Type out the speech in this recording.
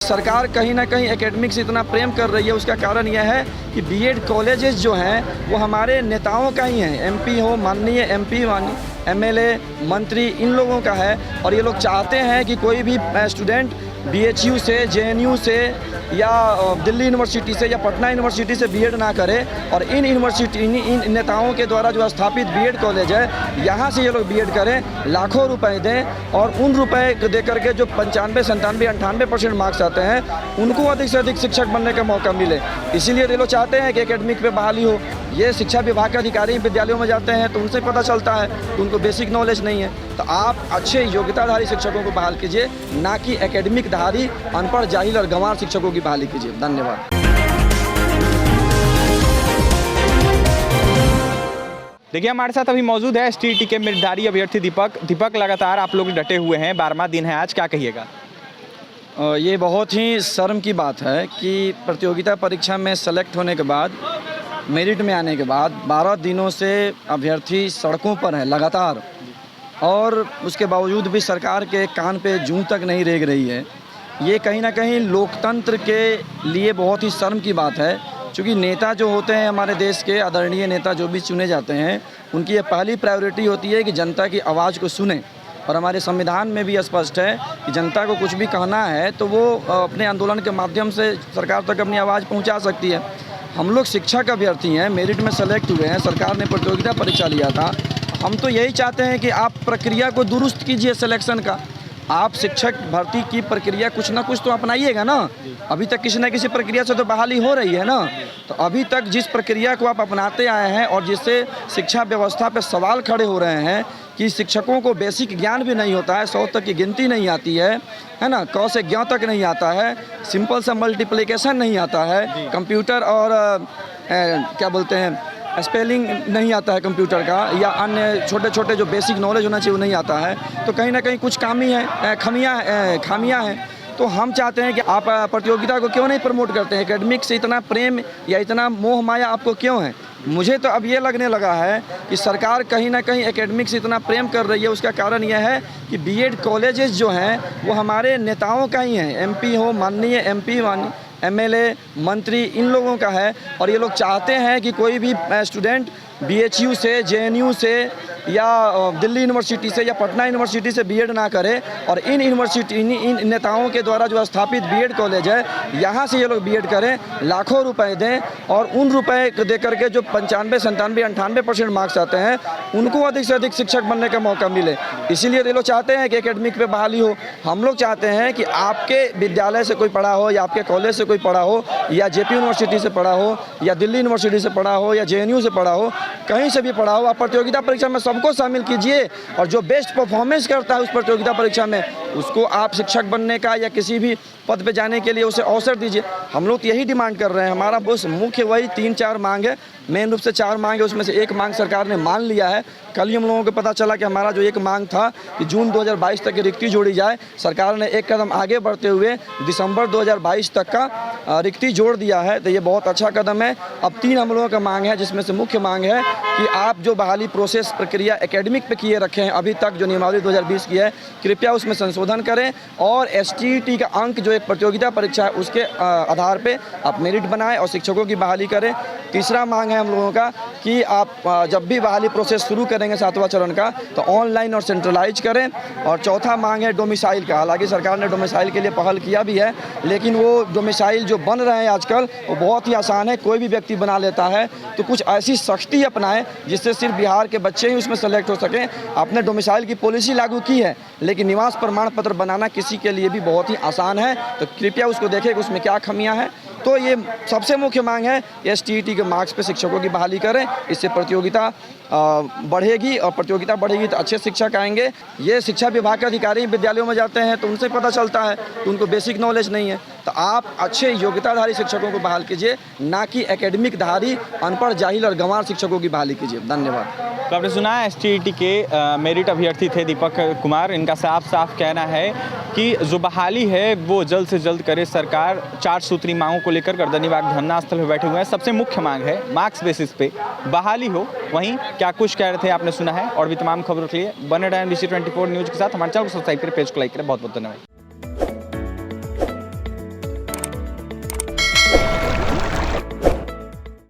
सरकार कहीं ना कहीं एकेडमिक से इतना प्रेम कर रही है, उसका कारण यह है कि बीएड कॉलेजेस जो हैं वो हमारे नेताओं का ही हैं। एमपी हो, माननीय एमपी, एमएलए, मंत्री, इन लोगों का है। और ये लोग चाहते हैं कि कोई भी स्टूडेंट बीएचयू से, जेएनयू से या दिल्ली यूनिवर्सिटी से या पटना यूनिवर्सिटी से बीएड ना करे। और इन इन नेताओं के द्वारा जो स्थापित बीएड कॉलेज है, यहाँ से ये लोग बीएड करें, लाखों रुपए दें और उन रुपए दे करके जो 95, 97, 98% मार्क्स आते हैं उनको अधिक से अधिक शिक्षक बनने का मौका मिले। इसीलिए ये लोग चाहते हैं कि एकेडमिक पे बहाली हो। ये शिक्षा विभाग के अधिकारी विद्यालयों में जाते हैं तो उनसे पता चलता है कि उनको बेसिक नॉलेज नहीं है। तो आप अच्छे योग्यताधारी शिक्षकों को बहाल कीजिए, ना कि एकेडमिक धारी अनपढ़, जाहिल और गंवार शिक्षकों की बहाली कीजिए। धन्यवाद। देखिए, हमारे साथ अभी मौजूद है एसटीईटी के मेधावी अभ्यर्थी दीपक। लगातार आप लोग डटे हुए हैं, 12वां दिन है आज, क्या कहिएगा? ये बहुत ही शर्म की बात है कि प्रतियोगिता परीक्षा में सेलेक्ट होने के बाद, मेरिट में आने के बाद 12 दिनों से अभ्यर्थी सड़कों पर हैं लगातार, और उसके बावजूद भी सरकार के कान पे जूं तक नहीं रेंग रही है। ये कहीं ना कहीं लोकतंत्र के लिए बहुत ही शर्म की बात है, क्योंकि नेता जो होते हैं हमारे देश के, आदरणीय नेता जो भी चुने जाते हैं, उनकी ये पहली प्रायोरिटी होती है कि जनता की आवाज़ को सुने। और हमारे संविधान में भी स्पष्ट है कि जनता को कुछ भी कहना है तो वो अपने आंदोलन के माध्यम से सरकार तक अपनी आवाज़ पहुंचा सकती है। हम लोग शिक्षक अभ्यर्थी हैं, मेरिट में सेलेक्ट हुए हैं, सरकार ने प्रतियोगिता परीक्षा लिया था। हम तो यही चाहते हैं कि आप प्रक्रिया को दुरुस्त कीजिए सिलेक्शन का। आप शिक्षक भर्ती की प्रक्रिया कुछ ना कुछ तो अपनाइएगा ना। अभी तक किसी न किसी प्रक्रिया से तो बहाली हो रही है ना। तो अभी तक जिस प्रक्रिया को आप अपनाते आए हैं और जिससे शिक्षा व्यवस्था पे सवाल खड़े हो रहे हैं कि शिक्षकों को बेसिक ज्ञान भी नहीं होता है, 100 तक की गिनती नहीं आती है ना, क से ज्ञ तक नहीं आता है, सिंपल सा मल्टीप्लिकेशन नहीं आता है, कंप्यूटर और क्या बोलते हैं स्पेलिंग नहीं आता है कंप्यूटर का, या अन्य छोटे छोटे जो बेसिक नॉलेज होना चाहिए वो नहीं आता है। तो कहीं ना कहीं कुछ खामियां हैं। तो हम चाहते हैं कि आप प्रतियोगिता को क्यों नहीं प्रमोट करते हैं? एकेडमिक से इतना प्रेम या इतना मोह माया आपको क्यों है? मुझे तो अब ये लगने लगा है कि सरकार कहीं ना कहीं एकेडमिक से इतना प्रेम कर रही है, उसका कारण यह है कि बीएड कॉलेजेस जो हैं वो हमारे नेताओं का ही हैं। एमपी हो, माननीय एमपी, एमएलए, मंत्री, इन लोगों का है। और ये लोग चाहते हैं कि कोई भी स्टूडेंट बीएचयू से, जेएनयू से या दिल्ली यूनिवर्सिटी से या पटना यूनिवर्सिटी से बीएड ना करे। और इन इन नेताओं के द्वारा जो स्थापित बीएड कॉलेज है, यहाँ से ये लोग बीएड करें, लाखों रुपए दें और उन रुपए दे करके जो 95, 97, 98% मार्क्स आते हैं उनको अधिक से अधिक शिक्षक बनने का मौका मिले। इसीलिए ये लोग चाहते हैं कि एकेडमिक पे बहाली हो। हम लोग चाहते हैं कि आपके विद्यालय से कोई पढ़ा हो या आपके कॉलेज से कोई पढ़ा हो या जेपी यूनिवर्सिटी से पढ़ा हो या दिल्ली यूनिवर्सिटी से पढ़ा हो या जेएनयू से पढ़ा हो, कहीं से भी पढ़ा हो, आप प्रतियोगिता परीक्षा में सबको शामिल कीजिए। और जो बेस्ट परफॉर्मेंस करता है उस प्रतियोगिता परीक्षा में, उसको आप शिक्षक बनने का या किसी भी पद पे जाने के लिए उसे अवसर दीजिए। हम लोग तो यही डिमांड कर रहे हैं। हमारा बस मुख्य वही 3-4 मांग है, मेन रूप से 4 मांग है, उसमें से एक मांग सरकार ने मान लिया है। कल ही हम लोगों को पता चला कि हमारा जो एक मांग था कि जून 2022 तक की रिक्ति जोड़ी जाए, सरकार ने एक कदम आगे बढ़ते हुए दिसंबर 2022 तक का रिक्ति जोड़ दिया है। तो ये बहुत अच्छा कदम है। अब 3 हम लोगों का मांग है, जिसमें से मुख्य मांग है कि आप जो बहाली प्रोसेस प्रक्रिया एकेडमिक पे किए रखे हैं अभी तक, जो नियमावली 2020 की है, कृपया उसमें संशोधन करें। और एसटीईटी का अंक जो एक प्रतियोगिता परीक्षा है उसके आधार पे आप मेरिट बनाएं और शिक्षकों की बहाली करें। तीसरा मांग है हम लोगों का कि आप जब भी बहाली प्रोसेस शुरू करेंगे 7वां चरण का, तो ऑनलाइन और सेंट्रलाइज करें। और चौथा मांग है डोमिसाइल का। हालांकि सरकार ने डोमिसाइल के लिए पहल किया भी है, लेकिन वो डोमिसाइल जो बन रहे हैं आजकल वो बहुत ही आसान है, कोई भी व्यक्ति बना लेता है। तो कुछ ऐसी सख्ती अपनाएं जिससे सिर्फ बिहार के बच्चे ही उसमें सेलेक्ट हो सकें। आपने डोमिसाइल की पॉलिसी लागू की है, लेकिन निवास प्रमाण पत्र बनाना किसी के लिए भी बहुत ही आसान है। तो कृपया उसको देखें कि उसमें क्या खामियां हैं। तो ये सबसे मुख्य मांग है, एसटीईटी के मार्क्स पे शिक्षकों की बहाली करें। इससे प्रतियोगिता बढ़ेगी और प्रतियोगिता बढ़ेगी तो अच्छे शिक्षक आएंगे। ये शिक्षा विभाग के अधिकारी विद्यालयों में जाते हैं तो उनसे पता चलता है कि उनको बेसिक नॉलेज नहीं है। तो आप अच्छे योग्यताधारी शिक्षकों को बहाल कीजिए, ना कि एकेडमिक धारी अनपढ़, जाहिल और गंवार शिक्षकों की बहाली कीजिए। धन्यवाद। तो आपने सुना है एसटीईटी के मेरिट अभ्यर्थी थे दीपक कुमार। इनका साफ साफ कहना है कि जो बहाली है वो जल्द से जल्द करे सरकार। 4 सूत्री मांगों को लेकर गर्दनीबाग धरना स्थल पर बैठे हुए हैं। सबसे मुख्य मांग है मार्क्स बेसिस पे बहाली हो। वहीं क्या कुछ कह रहे थे आपने सुना है। और भी तमाम खबरों के लिए बने रहें NBC 24 न्यूज़ के साथ। हमारे चैनल को सब्सक्राइब करें, पेज को लाइक करें। बहुत बहुत धन्यवाद।